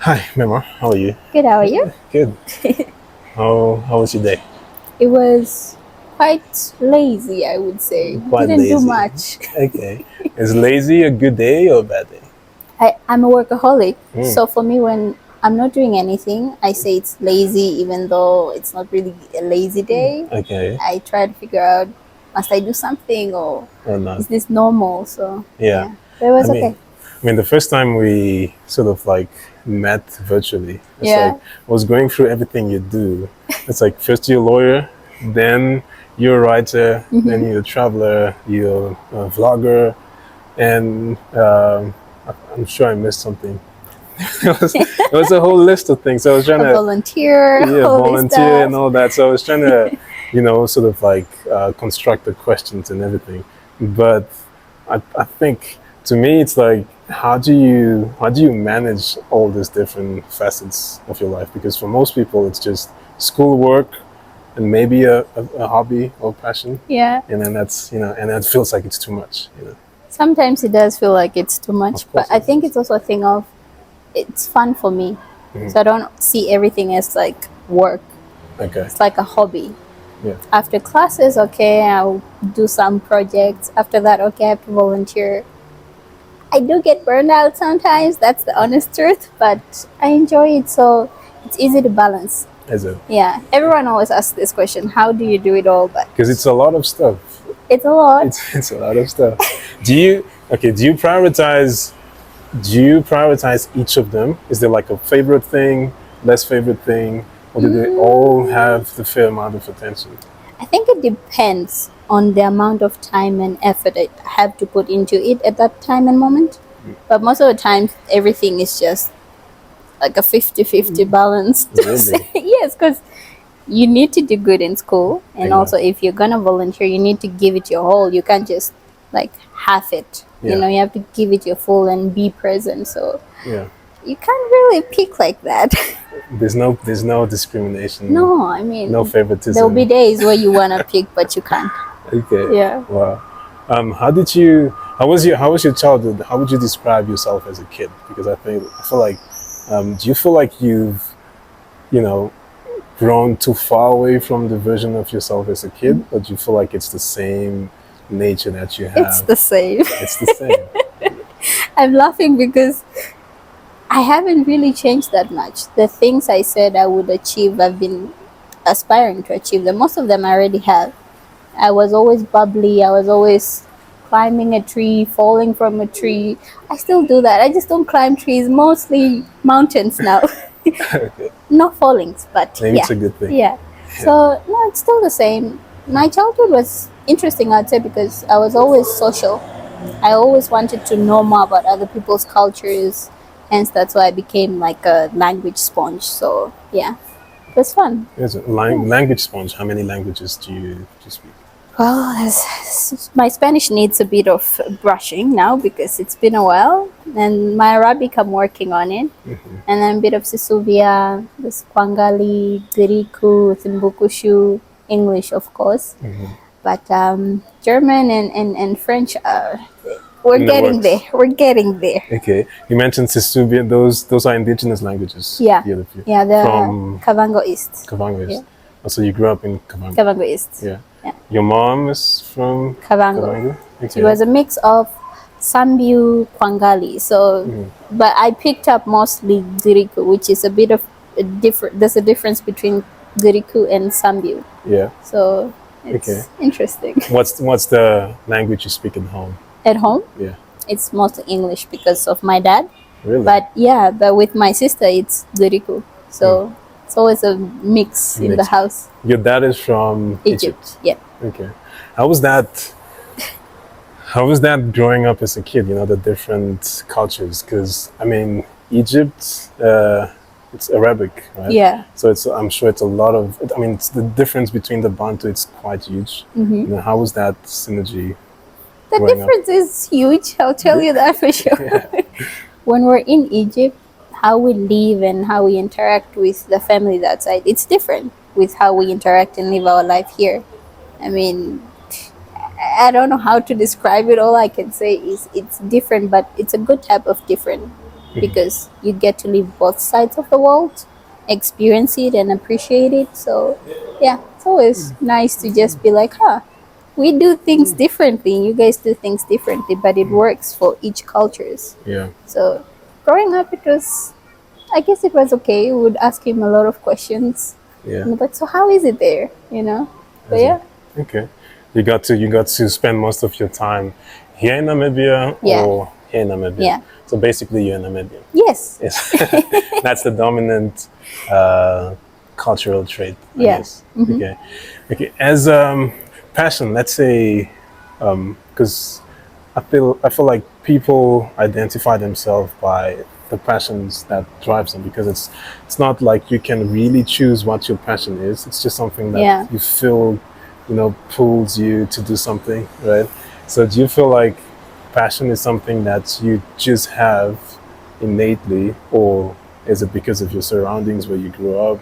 Hi, Mema. How are you? Good, how are you? Good. How was your day? It was quite lazy, I would say. Quite Didn't do lazy. much. Okay. Is lazy a good day or a bad day? I'm a workaholic, Mm. so for me, when I'm not doing anything, I say it's lazy, even though it's not really a lazy day. Okay. I try to figure out, must I do something or Or not? is this normal? So, Yeah. yeah, but it I was mean, okay. the first time we sort of like met virtually, it's like Yeah. I was going through everything you do. It's like first you're a lawyer, then you're a writer, then you're a traveler, you're a vlogger, and I'm sure I missed something. It was a whole list of things. So I was trying A to volunteer, all this volunteer and stuff. all that. So I was trying to, sort of like construct the questions and everything. But I think to me, it's like how do you manage all these different facets of your life? Because for most people, it's just schoolwork and maybe a hobby or passion, Yeah. and then that's and that feels like it's too much. Sometimes it does feel like it's too much, Of but course I it think is. it's also a thing of it's fun for me. Mhm. So I don't see everything as like work. Okay. It's like a hobby. Yeah. After classes, okay, I'll do some projects. After that, okay, I have to volunteer. I do get burned out sometimes, that's the honest truth, but I enjoy it, so it's easy to balance. Is it? Yeah, everyone always asks this question, how do you do it all? But Because it's a lot of stuff. it's a lot. It's a lot of stuff. Do you prioritize each of them? Is there like a favorite thing, less favorite thing, or do they all have the fair amount of attention? I think it depends on the amount of time and effort I have to put into it at that time and moment. But most of the time, everything is just like a 50-50 balance. To Really? say. Yes, because you need to do good in school. And Yeah. also, if you're going to volunteer, you need to give it your whole. You can't just like half it. Yeah. You have to give it your full and be present. So Yeah. you can't really pick like that. There's no discrimination. No, I mean, No favoritism. there'll be days where you want to pick, but you can't. Okay. Yeah. Wow. How was your childhood? How would you describe yourself as a kid? Because I feel like, do you feel like you've, you know, grown too far away from the version of yourself as a kid, or do you feel like it's the same nature that you have? It's the same. It's the same. I'm laughing because I haven't really changed that much. The things I said I would achieve, I've been aspiring to achieve them. Most of them I already have. I was always bubbly. I was always climbing a tree, falling from a tree. I still do that. I just don't climb trees, mostly mountains now. Okay. Not fallings, but Maybe yeah. it's a good thing. Yeah. So, no, it's still the same. My childhood was interesting, I'd say, because I was always social. I always wanted to know more about other people's cultures. Hence, that's why I became like a language sponge. So, yeah, it was fun. Yes, language sponge. How many languages do you speak? Well, my Spanish needs a bit of brushing now because it's been a while. And my Arabic, I'm working on it. And then a bit of Sisuvia, the Squangali, Giriku, Timbuktu, English, of course. But German and French, we're In the getting works. there. We're getting there. Okay. You mentioned Sisubian. Those are indigenous languages. Yeah. The other few. Yeah, the From Kavango East. Kavango. Yeah. So you grew up in Kavango. Kavango East. Yeah. Yeah. Your mom is from Kavango. Kavango. Okay. She was a mix of Sambiu, Kwangali. So, but I picked up mostly Giriku, which is a bit of a different. There's a difference between Giriku and Sambiu. Yeah. So it's interesting. What's the language you speak at home? At home, Yeah. it's mostly English because of my dad. Really? But yeah, but with my sister, it's Giriku. So it's always a mix in the Mix. house. Your dad is from Egypt. Yeah. Okay. How was that? How was that growing up as a kid? The different cultures. Because Egypt, it's Arabic, right? Yeah. So I'm sure it's a lot of. It's the difference between the Bantu. It's quite huge. How was that synergy? The growing up? difference is huge. I'll tell you that for sure. When we're in Egypt, how we live and how we interact with the families outside, it's different with how we interact and live our life here. I don't know how to describe it. All I can say is it's different, but it's a good type of different. because you get to live both sides of the world, experience it and appreciate it. So yeah, it's always nice to just be like, huh, we do things differently, you guys do things differently, but it works for each cultures. Yeah. So growing up, it was, I guess it was okay. We would ask him a lot of questions. Yeah. But so how is it there? You know? But yeah. Okay. You got to spend most of your time here in Namibia Yeah. or here in Namibia. Yeah. So basically, you're in Namibia. Yes. Yes. That's the dominant cultural trait, I Yeah. guess. Okay. Okay. As passion, let's say, because I feel like people identify themselves by the passions that drives them, because it's not like you can really choose what your passion is. It's just something that Yeah. you feel, pulls you to do something, right? So do you feel like passion is something that you just have innately, or is it because of your surroundings where you grew up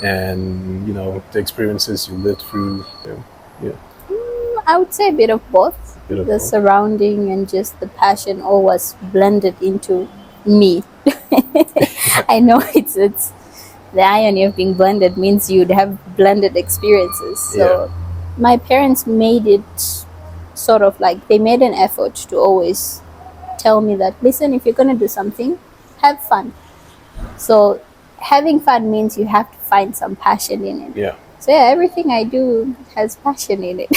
and the experiences you lived through? Yeah. I would say a bit of both. Bit of The both. surrounding and just the passion all was blended into me. I know it's the irony of being blended means you'd have blended experiences. So my parents made it sort of like they made an effort to always tell me that, listen, if you're going to do something, have fun. So having fun means you have to find some passion in it. Yeah. So yeah, everything I do has passion in it.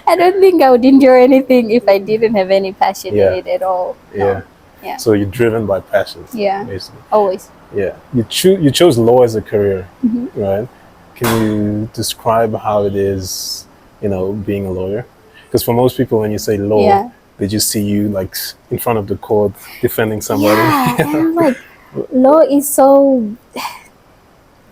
I don't think I would enjoy anything if I didn't have any passion in it at all. No. Yeah. Yeah. So you're driven by passion. Yeah. Basically. Always. Yeah. You chose law as a career, right? Can you describe how it is, being a lawyer? Because for most people, when you say law, they just see you like in front of the court defending somebody. Yeah, and like law is so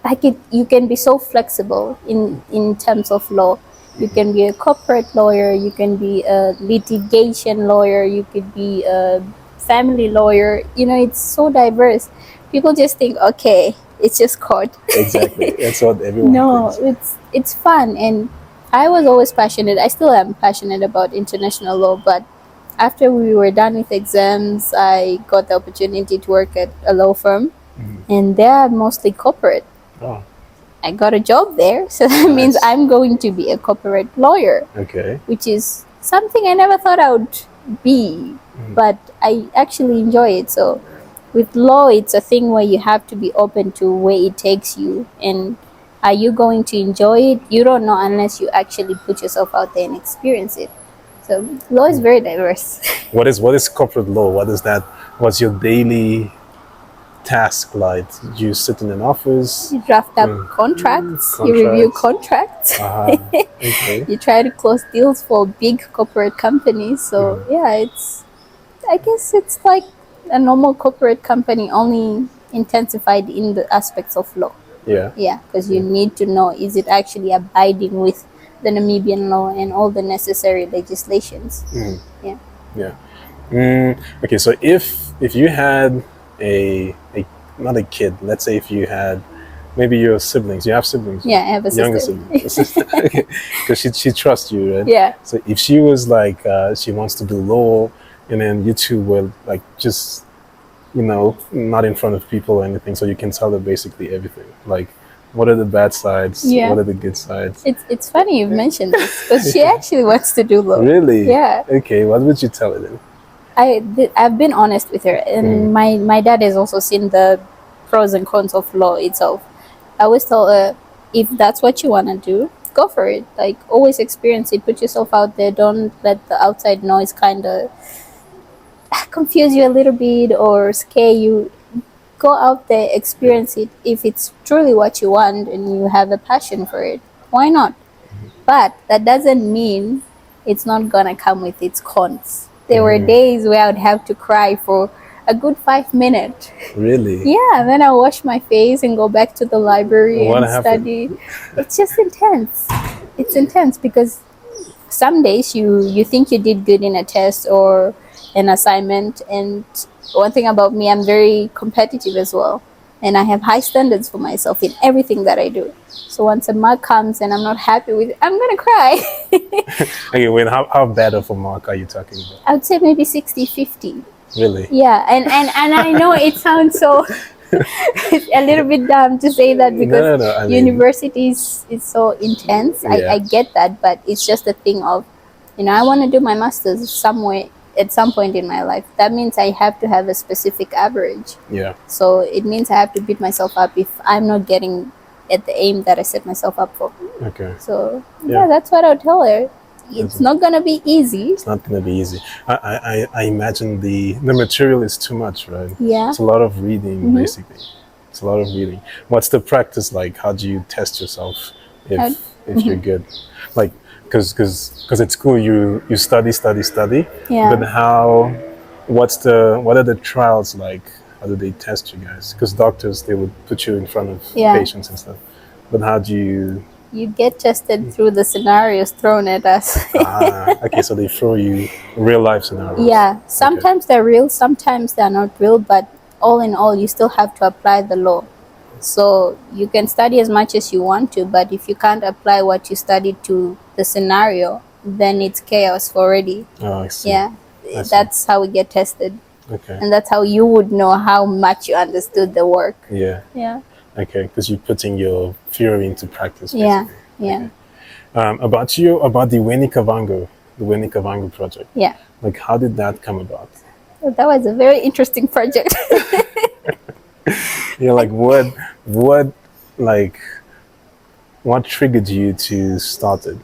like you can be so flexible in terms of law. You can be a corporate lawyer, you can be a litigation lawyer, you could be a family lawyer. It's so diverse. People just think, okay, it's just court. Exactly. That's what everyone thinks. It's fun, and I was always passionate. I still am passionate about international law, but after we were done with exams, I got the opportunity to work at a law firm, and they're mostly corporate. Oh. I got a job there, so that means I'm going to be a corporate lawyer. Okay. Which is something I never thought I would be, but I actually enjoy it. So with law, it's a thing where you have to be open to where it takes you, and are you going to enjoy it? You don't know unless you actually put yourself out there and experience it. So law is very diverse. What is corporate law? What is that? What's your daily task like? You sit in an office, You draft up contracts, you review contracts. Okay. You try to close deals for big corporate companies. So I guess it's like a normal corporate company, only intensified in the aspects of law. Yeah. Because you need to know, is it actually abiding with the Namibian law and all the necessary legislations? Yeah. Okay, so if you had a not a kid, let's say if you had maybe your siblings, you have siblings. Yeah, I have a younger sister. sibling. Because she trusts you, right? Yeah. So if she was like she wants to do law, and then you two were like just not in front of people or anything, so you can tell her basically everything. Like, what are the bad sides? Yeah. What are the good sides? It's funny you've mentioned this, because she actually wants to do law. Really? Yeah. Okay, what would you tell her then? I've been honest with her, and my dad has also seen the pros and cons of law itself. I always tell her, if that's what you want to do, go for it. Like, always experience it, put yourself out there. Don't let the outside noise kind of confuse you a little bit or scare you. Go out there, experience it. If it's truly what you want and you have a passion for it, why not? But that doesn't mean it's not gonna come with its cons. There were days where I would have to cry for a good 5 minutes. Really? Yeah, then I wash my face and go back to the library What and happened? study. It's just intense. It's intense because some days you think you did good in a test or an assignment, and one thing about me, I'm very competitive as well, and I have high standards for myself in everything that I do. So once a mark comes and I'm not happy with it, I'm gonna cry. Okay, wait, how bad of a mark are you talking about? I would say maybe 60-50. Really? Yeah, and I know it sounds so a little bit dumb to say that because No. I mean, university is so intense. Yeah. I get that, but it's just a thing of, I want to do my master's somewhere at some point in my life. That means I have to have a specific average. yeah. So it means I have to beat myself up if I'm not getting at the aim that I set myself up for. Okay. So Yeah. that's what I'll tell her. It's not gonna be easy. It's not going to be easy. I imagine the material is too much, right? Yeah. It's a lot of reading, basically. It's a lot of reading. What's the practice like? How do you test yourself if you're good? Like, because at school you study, Yeah. but what are the trials like? How do they test you guys? Because doctors, they would put you in front of patients and stuff. But how do you get tested through the scenarios thrown at us. okay, so they throw you real life scenarios. Yeah, sometimes they're real, sometimes they're not real, but all in all, you still have to apply the law. So you can study as much as you want to, but if you can't apply what you studied to the scenario, then it's chaos already. Oh, I see. Yeah, that's how we get tested. Okay. And that's how you would know how much you understood the work. Yeah. Yeah. Okay, because you're putting your theory into practice. Basically. Yeah. Yeah. Okay. About the Weni Kavango Project. Yeah. Like, how did that come about? That was a very interesting project. Yeah, like what triggered you to start it?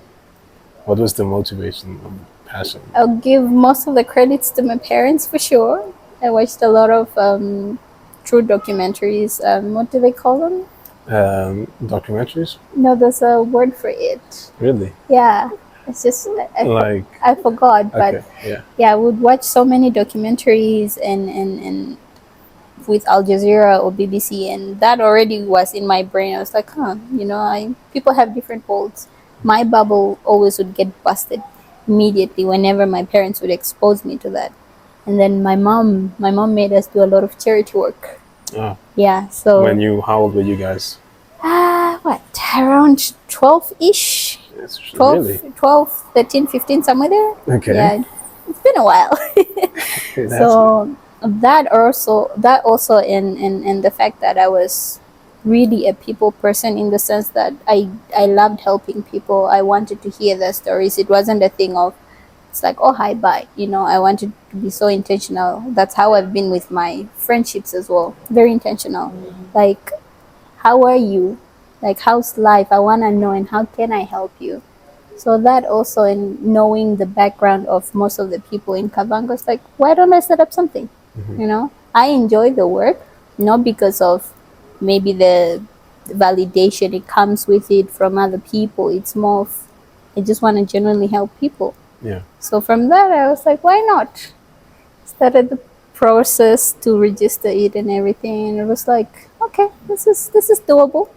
What was the motivation or passion? I'll give most of the credits to my parents for sure. I watched a lot of true documentaries. What do they call them? Documentaries? No, there's a word for it. Really? Yeah. It's just I forgot, but okay, yeah, I would watch so many documentaries and with Al Jazeera or BBC, and that already was in my brain. I was like, people have different worlds. My bubble always would get busted immediately whenever my parents would expose me to that. And then my mom made us do a lot of charity work. Oh. Yeah, so how old were you guys? Around 12-ish. 12, Really? 12, 13, 15, somewhere there. Okay. Yeah, it's been a while. So that also in the fact that I was really a people person, in the sense that I loved helping people. I wanted to hear their stories. It wasn't a thing of, it's like, oh, hi, bye. I wanted to be so intentional. That's how I've been with my friendships as well. Very intentional. Like, how are you? Like, how's life? I want to know, and how can I help you? So that also, in knowing the background of most of the people in Kavango, it's like, why don't I set up something? I enjoy the work, not because of maybe the validation it comes with it from other people. It's more of, I just want to genuinely help people. Yeah. So from that, I was like, why not? Started the process to register it and everything, and it was like, okay, this is doable.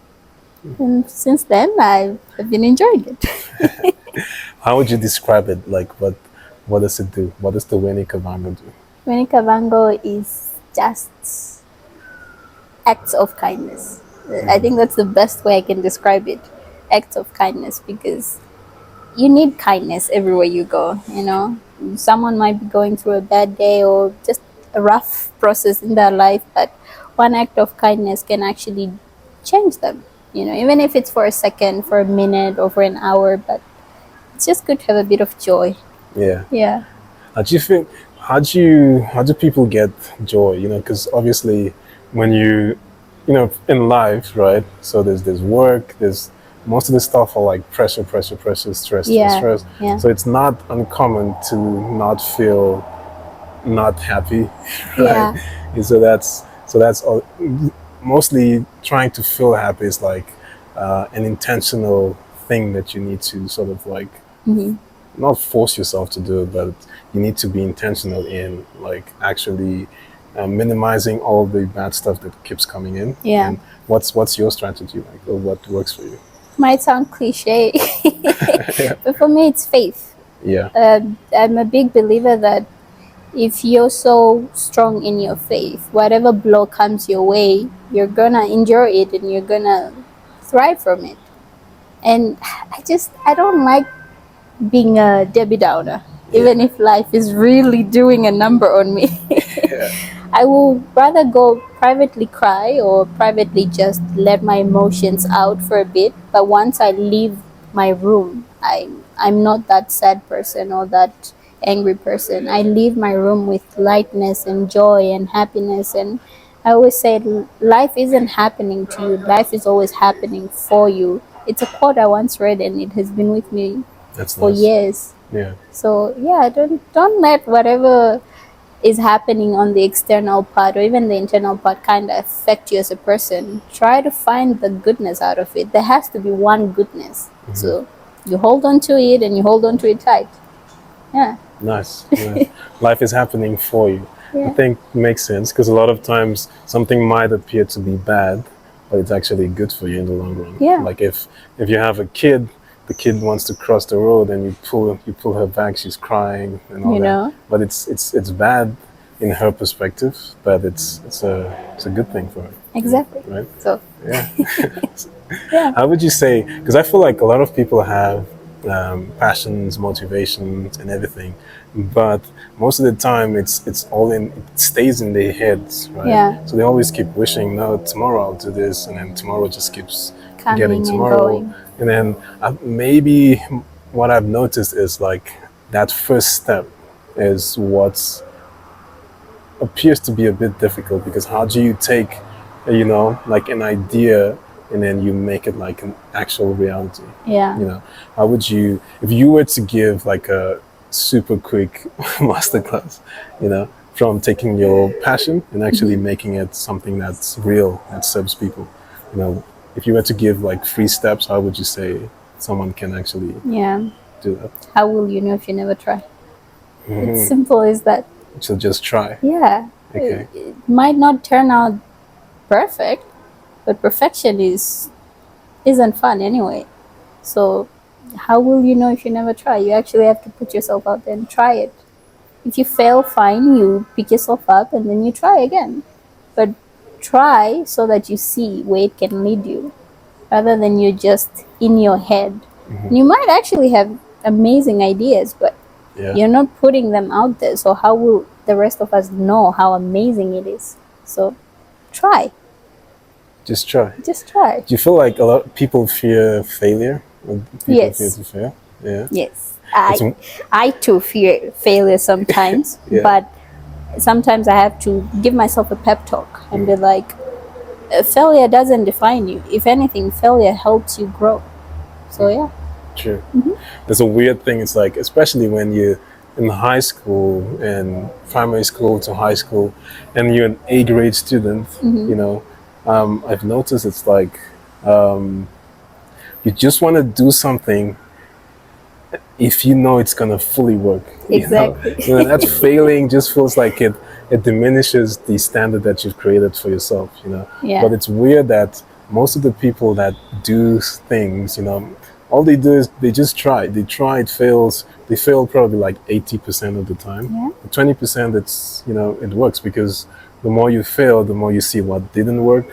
And since then, I've been enjoying it. How would you describe it? Like, what does it do? What does the Weni Kavango do? Weni Kavango is just acts of kindness. I think that's the best way I can describe it. Acts of kindness, because you need kindness everywhere you go. Someone might be going through a bad day or just a rough process in their life, but one act of kindness can actually change them. Even if it's for a second, for a minute, or for an hour, but it's just good to have a bit of joy. Yeah. Yeah. How do people get joy? Because obviously, when in life, right? So there's work, there's most of the stuff are like pressure, stress. Yeah. So it's not uncommon to not feel not happy, right? Yeah. And so that's all. Mostly trying to feel happy is like an intentional thing that you need to sort of like not force yourself to do it, but you need to be intentional in like actually minimizing all the bad stuff that keeps coming in. Yeah. And what's your strategy like, or what works for you? Might sound cliche, but for me, it's faith. Yeah. I'm a big believer that if you're so strong in your faith, whatever blow comes your way, you're gonna endure it and you're gonna thrive from it. And I don't like being a Debbie Downer, even if life is really doing a number on me. I will rather go privately cry or privately just let my emotions out for a bit. But once I leave my room, I'm not that sad person or that angry person. I leave my room with lightness and joy and happiness. And I always say life isn't happening to you, life is always happening for you. It's a quote I once read and it has been with me That's for nice. years. Yeah. So yeah, don't let whatever is happening on the external part or even the internal part kind of affect you as a person. Try to find the goodness out of it. There has to be one goodness. So you hold on to it and you hold on to it tight. Yeah. Nice. Nice. Life is happening for you. I Yeah. think it makes sense because a lot of times something might appear to be bad, but it's actually good for you in the long run. Yeah. Like if you have a kid, the kid wants to cross the road and you pull her back, she's crying and all You that. know? But it's bad in her perspective, but it's a good thing for her. Exactly. Right? So Yeah. yeah. How would you say? Because I feel like a lot of people have passions, motivations, and everything, but most of the time it's all in. It stays in their heads, right? Yeah. So they always keep wishing, no, tomorrow I'll do this, and then tomorrow just keeps Coming getting and tomorrow, going. and then maybe what I've noticed is like that first step is what's appears to be a bit difficult because how do you take, like an idea and then you make it like an actual reality? Yeah. How would you, if you were to give like a super quick masterclass, from taking your passion and actually making it something that's real, that serves people, if you were to give like 3 steps, how would you say someone can actually Yeah. do that? How will you know if you never try? It's simple as that. So just try. Yeah. Okay. It might not turn out perfect, but perfection isn't fun anyway. So how will you know if you never try? You actually have to put yourself out there and try it. If you fail, fine, you pick yourself up and then you try again. But try so that you see where it can lead you rather than you just in your head. You might actually have amazing ideas, but Yeah. you're not putting them out there. So how will the rest of us know how amazing it is? So try. Just try. Just try. Do you feel like a lot of people fear failure? Or people Yes. fear to fail? Yeah. Yes. It's- I too fear failure sometimes, Yeah. but sometimes I have to give myself a pep talk and be like, failure doesn't define you. If anything, failure helps you grow. So yeah. True. There's a weird thing. It's like, especially when you're in high school and primary school to high school, and you're an A grade student. I've noticed it's like you just want to do something if you know it's gonna fully work. Exactly. That failing just feels like it diminishes the standard that you've created for yourself. Yeah. But it's weird that most of the people that do things, all they do is they just try. They try, it fails. They fail probably like 80% of the time. Yeah. 20% it's it works because the more you fail, the more you see what didn't work,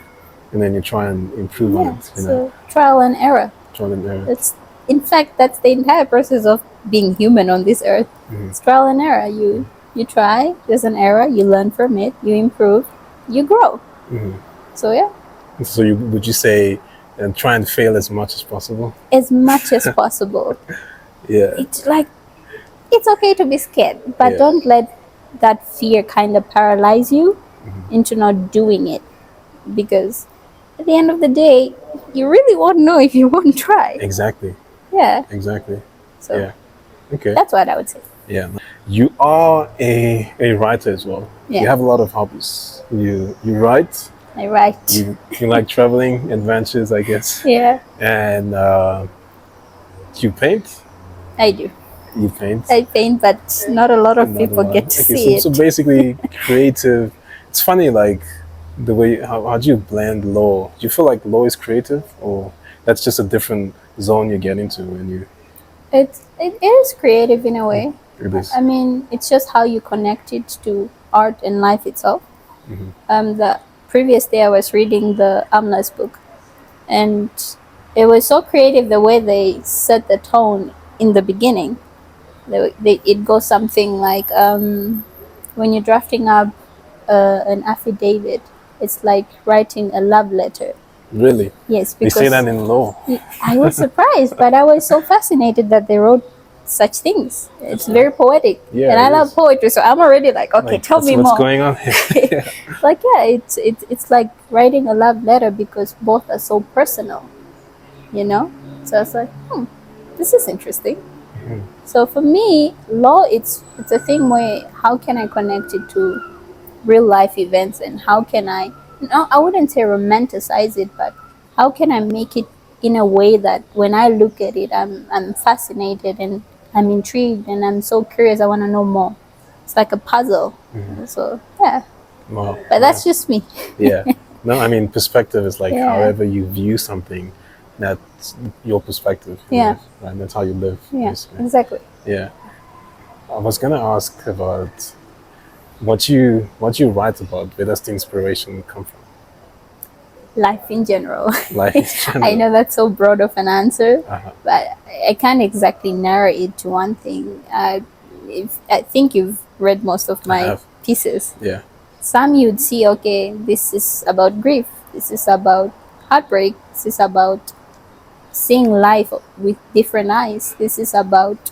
and then you try and improve on Yeah. it. So trial and error. Trial and error. In fact, that's the entire process of being human on this earth. It's trial and error. You try, there's an error, you learn from it, you improve, you grow. So yeah. So would you say and try and fail as much as possible? As much as possible. Yeah. It's okay to be scared, but Yeah. don't let that fear kind of paralyze you into not doing it. Because at the end of the day, you really won't know if you won't try. Exactly. Yeah. Exactly. So Yeah. Okay. that's what I would say. Yeah. You are a writer as well. Yeah. You have a lot of hobbies. You write. I write. You like traveling, adventures, I guess. Yeah, And you paint. I do. You paint. I paint, but not a lot of Not a people lot. get to Okay, see so it. basically creative. It's funny, like the way how do you blend law? Do you feel like law is creative, or that's just a different zone you get into when you? It is creative in a way. It is. I mean, it's just how you connect it to art and life itself. The previous day I was reading the Amna's book, and it was so creative the way they set the tone in the beginning. It goes something like when you're drafting up an affidavit. It's like writing a love letter. Really? Yes, They because say that in law. I was surprised, but I was so fascinated that they wrote such things. It's very poetic, Yeah, and I it love is. poetry, so I'm already like, okay, Like, tell me what's more. going on here? Yeah. Like, yeah, it's like writing a love letter because both are so personal, you know. So I was like, this is interesting. So for me, law, it's a thing where how can I connect it to real life events, and how can I, no, I wouldn't say romanticize it, but how can I make it in a way that when I look at it, I'm fascinated and I'm intrigued and I'm so curious. I want to know more. It's like a puzzle. So yeah, Wow. but that's just me. Yeah. No, I mean, perspective is like Yeah. however you view something, that's your perspective. Yeah. Right? That's how you live. Yeah, Basically. exactly. Yeah. I was gonna ask about what you write about. Where does the inspiration come from? Life in general. Like, in general. I know that's so broad of an answer, Uh-huh. but I can't exactly narrow it to one thing. I think you've read most of I my have. pieces. Yeah. Some you'd see, okay, this is about grief, this is about heartbreak, this is about seeing life with different eyes, this is about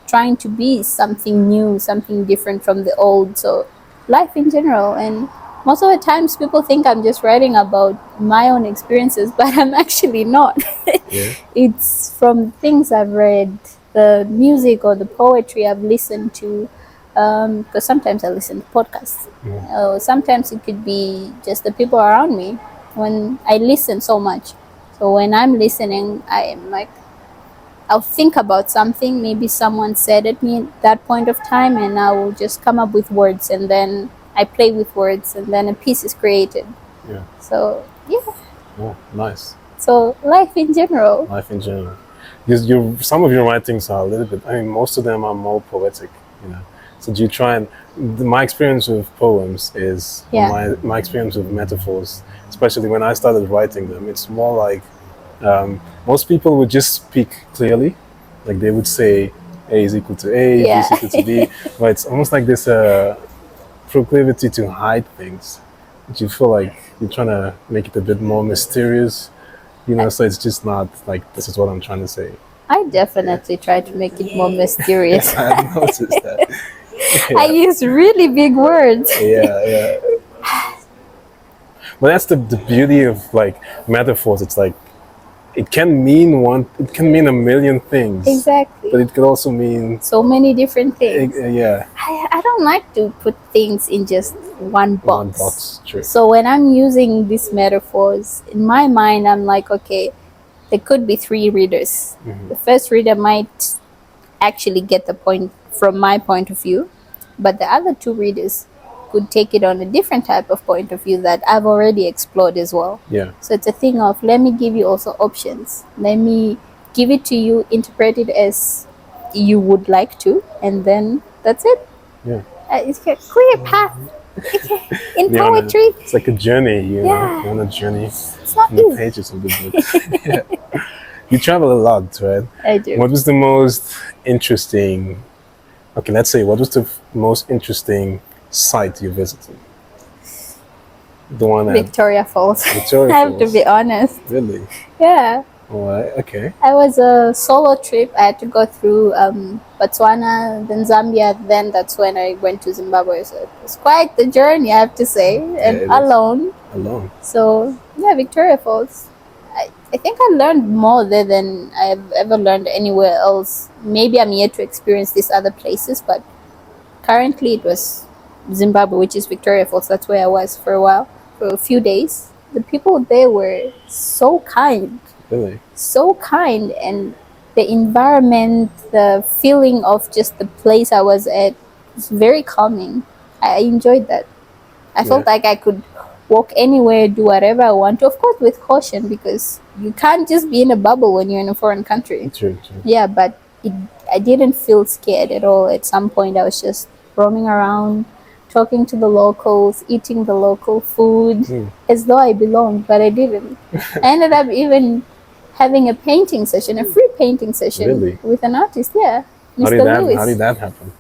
trying to be something new, something different from the old. So life in general. And most of the times people think I'm just writing about my own experiences, but I'm actually not. Yeah. It's from things I've read, the music or the poetry I've listened to, because sometimes I listen to podcasts. Sometimes it could be just the people around me when I listen so much. So when I'm listening, I am like, I'll think about something, maybe someone said at me at that point of time, and I will just come up with words, and then I play with words, and then a piece is created. Yeah. So yeah. Oh, nice. So life in general. Life in general. Because some of your writings are a little bit, I mean, most of them are more poetic, So do you try and, my experience with poems is, my experience with metaphors, especially when I started writing them, it's more like, most people would just speak clearly, like they would say A is equal to A, B is equal to B, but it's almost like this proclivity to hide things. But you feel like you're trying to make it a bit more mysterious, so it's just not like, this is what I'm trying to say. I definitely try to make it more mysterious. I've noticed that. I use really big words. Yeah. But that's the beauty of like metaphors. It's like, it can mean a million things. Exactly. But it could also mean so many different things. Yeah. I don't like to put things in just one box. One box, true. So when I'm using these metaphors, in my mind, I'm like, okay, there could be 3 readers. The first reader might actually get the point from my point of view, but the other 2 readers could take it on a different type of point of view that I've already explored as well. Yeah. So it's a thing of, let me give you also options. Let me give it to you, interpret it as you would like to, and then that's it. Yeah. It's a clear path. In poetry. It's like a journey, You're on a journey. It's not the pages of the book. Yeah. You travel a lot, right? I do. What was the most interesting, okay, let's say, what was the most interesting site you visited? The one at Victoria Falls. Victoria I have to be honest. Really? Yeah. Alright, okay. I was a solo trip. I had to go through Botswana, then Zambia, then that's when I went to Zimbabwe. So it was quite the journey, I have to say, and alone. Alone. So yeah, Victoria Falls. I think I learned more there than I've ever learned anywhere else. Maybe I'm yet to experience these other places, but currently it was Zimbabwe, which is Victoria Falls. That's where I was for a while, for a few days. The people there were so kind. Really? So kind, and the environment, the feeling of just the place I was at was very calming. I enjoyed that. I felt like I could walk anywhere, do whatever I want to, of course with caution, because you can't just be in a bubble when you're in a foreign country. True. Yeah, but I didn't feel scared at all. At some point I was just roaming around, talking to the locals, eating the local food, as though I belonged, but I didn't. I ended up even having a painting session, a free painting session with an artist. Yeah, Mr. Lewis. How did that happen?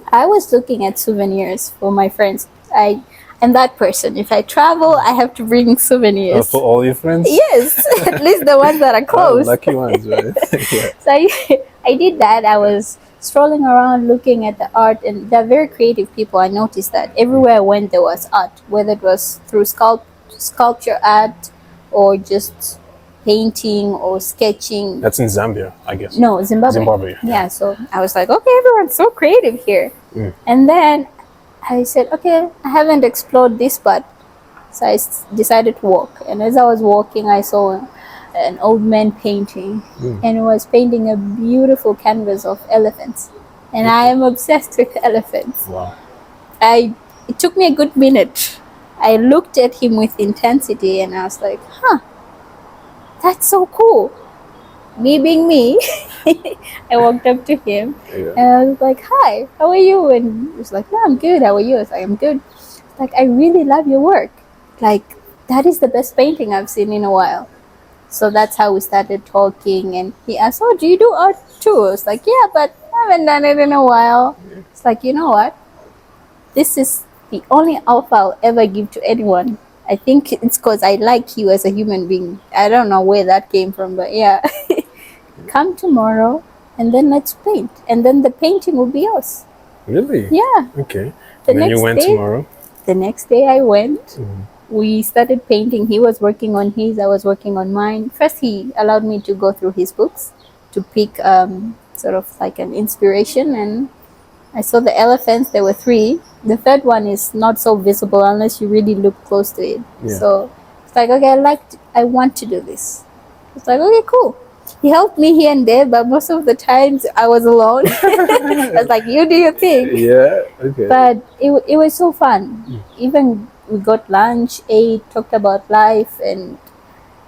I was looking at souvenirs for my friends. I and that person. If I travel, I have to bring souvenirs. For all your friends? Yes, at least the ones that are close. Lucky ones, right? Yeah. So I did that. I was strolling around looking at the art, and they're very creative people. I noticed that everywhere I went there was art, whether it was through sculpture art or just painting or sketching. That's in Zambia, I guess. No, Zimbabwe. Yeah, so I was like, okay, everyone's so creative here. And then I said, okay, I haven't explored this part. So I decided to walk. And as I was walking, I saw an old man painting. And he was painting a beautiful canvas of elephants. And I am obsessed with elephants. Wow. It took me a good minute. I looked at him with intensity and I was like, that's so cool. Me being me, I walked up to him and I was like, hi, how are you? And he was like, no, I'm good. How are you? I was like, I'm good. Like, I really love your work. Like, that is the best painting I've seen in a while. So that's how we started talking. And he asked, oh, do you do art too? I was like, yeah, but I haven't done it in a while. It's like, you know what? This is the only offer I'll ever give to anyone. I think it's because I like you as a human being. I don't know where that came from, but yeah. Come tomorrow and then let's paint. And then the painting will be yours. Really? Yeah. Okay. And then you went tomorrow? The next day I went. We started painting. He was working on his, I was working on mine. First, he allowed me to go through his books to pick sort of like an inspiration. And I saw the elephants. There were 3. The third one is not so visible unless you really look close to it. Yeah. So it's like, okay, I want to do this. It's like, okay, cool. He helped me here and there, but most of the times I was alone. I was like, you do your thing. Yeah, okay. But it was so fun. Even we got lunch, ate, talked about life, and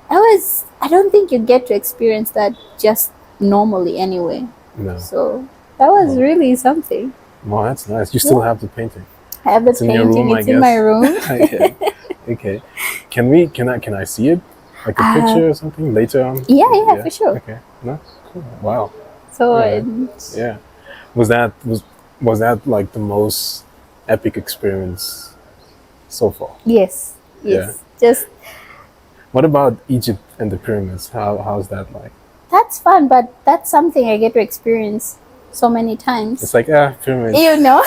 I don't think you get to experience that just normally anyway. No. So that was really something. Wow, that's nice. You still have the painting? I have the painting. It's in my room. Yeah. Okay. Can I see it? Like a picture or something later on? Yeah, for sure. Okay. No? Cool. Wow. So yeah. Was that like the most epic experience so far? Yes. Yeah. Just what about Egypt and the pyramids? How's that like? That's fun, but that's something I get to experience so many times. It's like pyramids. You know?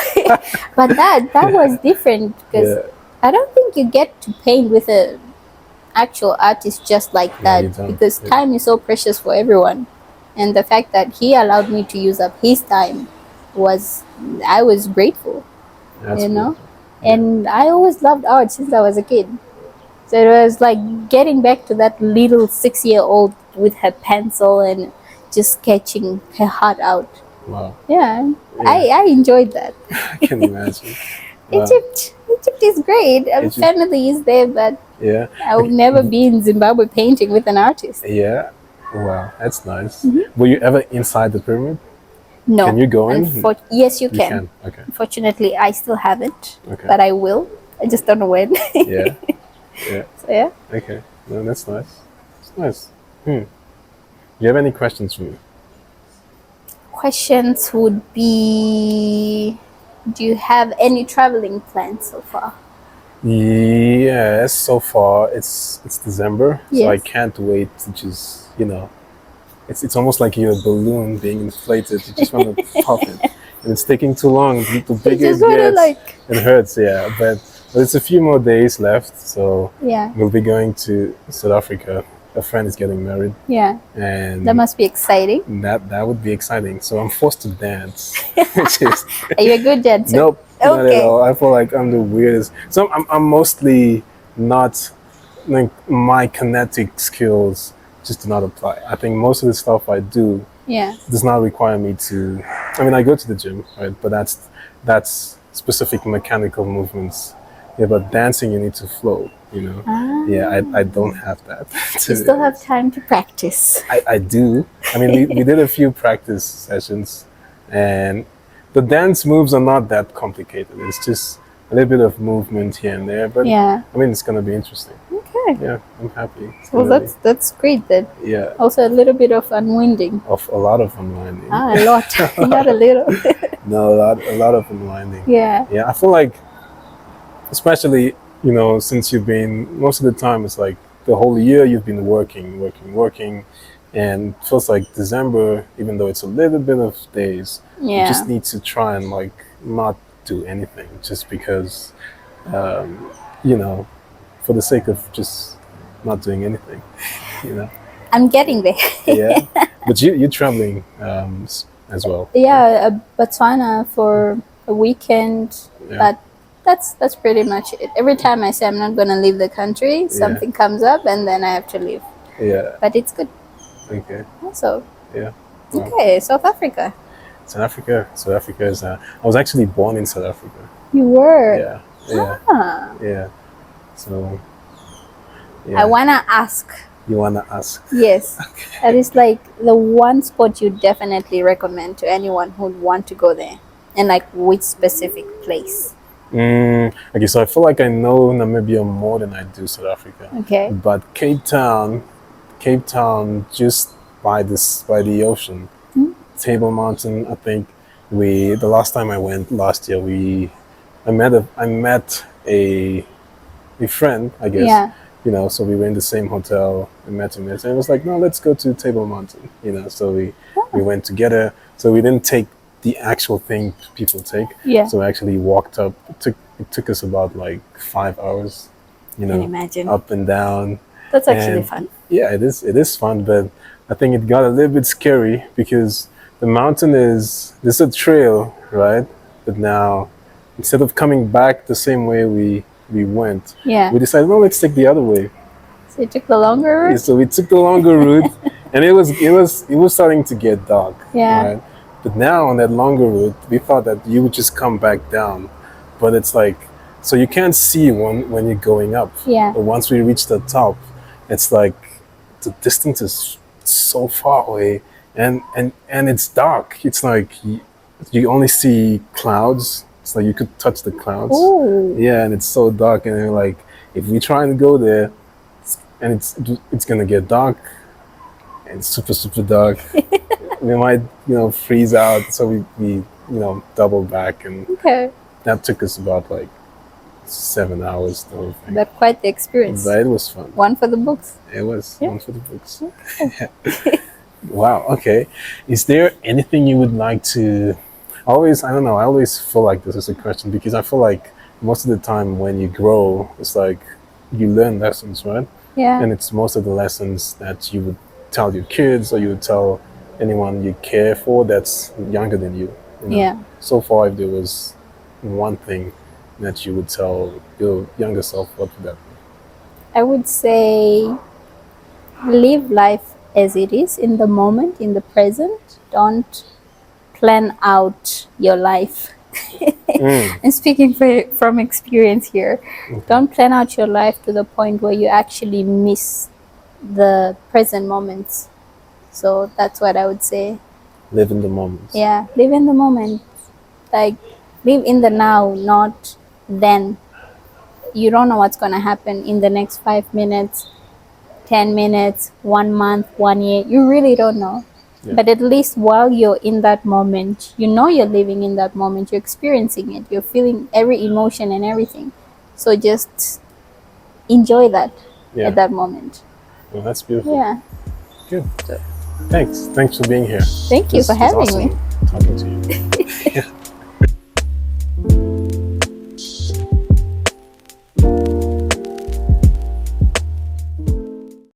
But that was different because I don't think you get to paint with a actual artist just like that, because time is so precious for everyone. And the fact that he allowed me to use up his time I was grateful. That's you know? Yeah. And I always loved art since I was a kid. So it was like getting back to that little 6-year-old with her pencil and just sketching her heart out. Wow. Yeah. I enjoyed that. I can imagine. Wow. Egypt is great. Family is there, but I would never be in Zimbabwe painting with an artist. Yeah. Wow, that's nice. Were you ever inside the pyramid? No. Can you go in? Yes, you can. Okay. Unfortunately, I still haven't, okay. but I will. I just don't know when. Yeah. So yeah. Okay. No, that's nice. It's nice. Do you have any questions for me? Questions would be, do you have any traveling plans so far? Yes, so far it's December, so I can't wait to just, it's almost like you're a balloon being inflated. You just want to pop it, and it's taking too long. The bigger it gets, it hurts. Yeah, but it's a few more days left, so we'll be going to South Africa. A friend is getting married. Yeah, and that must be exciting. That would be exciting. So I'm forced to dance. Are you a good dancer? Nope. Not at all. I feel like I'm the weirdest. So I'm mostly not, like, my kinetic skills just do not apply. I think most of the stuff I do does not require me to. I mean, I go to the gym, right? But that's specific mechanical movements. Yeah, but dancing, you need to flow. Yeah, I don't have that. You still have time to practice. I do. I mean, we did a few practice sessions, and the dance moves are not that complicated. It's just a little bit of movement here and there, but I mean, it's gonna be interesting. Okay. Yeah, I'm happy. Well, that's great then. Yeah. Also a little bit of unwinding. Of a lot of unwinding. A lot, not a little. No, a lot of unwinding. Yeah. Yeah, I feel like especially, since you've been, most of the time it's like the whole year you've been working, and it feels like December, even though it's a little bit of days, you Yeah. just need to try and like not do anything, just because, um, you know, for the sake of just not doing anything, you know. I'm getting there. Yeah, but you're traveling as well. Yeah, Botswana for a weekend. Yeah. But that's pretty much it. Every time I say I'm not gonna leave the country, something comes up and then I have to leave. Yeah. But it's good. Okay. Also, Yeah. Wow. okay, South Africa. South Africa is. I was actually born in South Africa. You were. Yeah. Yeah. Ah. Yeah. So. I Yeah. wanna ask. You wanna ask? Yes. That is like the one spot you definitely recommend to anyone who'd want to go there. And like which specific place? Okay, so I feel like I know Namibia more than I do South Africa. Okay. But Cape Town, just by the ocean, Table Mountain. I think the last time I went last year, I met a friend, I guess. Yeah. So we were in the same hotel. We met him, and it was like, no, let's go to Table Mountain. So we went together. So we didn't take the actual thing people take. Yeah. So we actually walked up. It took us about like 5 hours. Can imagine. Up and down. That's actually And fun. yeah, it is. It is fun, but I think it got a little bit scary because the mountain there's a trail, right? But now, instead of coming back the same way we went, Yeah. we decided, no, let's take the other way. So you took the longer route? So we took the longer route, and it was starting to get dark. Yeah. Right? But now on that longer route, we thought that you would just come back down, but it's like, so you can't see when you're going up. Yeah. But once we reach the top, it's like the distance is so far away, and it's dark. It's like you only see clouds. It's like you could touch the clouds. Ooh. Yeah, and it's so dark, and then like if we try and go there, and it's gonna get dark, and super dark. We might freeze out. So we double back, and Okay. that took us about like 7 hours. The whole thing. But quite the experience. But it was fun. One for the books. It was one for the books. Wow. Okay. Is there anything you would like to? I don't know. I always feel like this is a question because I feel like most of the time when you grow, it's like you learn lessons, right? Yeah. And it's most of the lessons that you would tell your kids or you would tell anyone you care for that's younger than you. Yeah. So far, if there was one thing that you would tell your younger self, what would that be? I would say live life as it is in the moment, in the present. Don't plan out your life. I'm speaking from experience here. Okay. Don't plan out your life to the point where you actually miss the present moments. So that's what I would say. Live in the moment. Yeah, live in the moment. Like, live in the now, not then. You don't know what's going to happen in the next 5 minutes, 10 minutes, 1 month, 1 year. You really don't know. Yeah. But at least while you're in that moment, you're living in that moment, you're experiencing it, you're feeling every emotion and everything. So just enjoy that at that moment. Well, that's beautiful. Yeah. Good. Thanks for being here. Thank you for having me. Talking to you.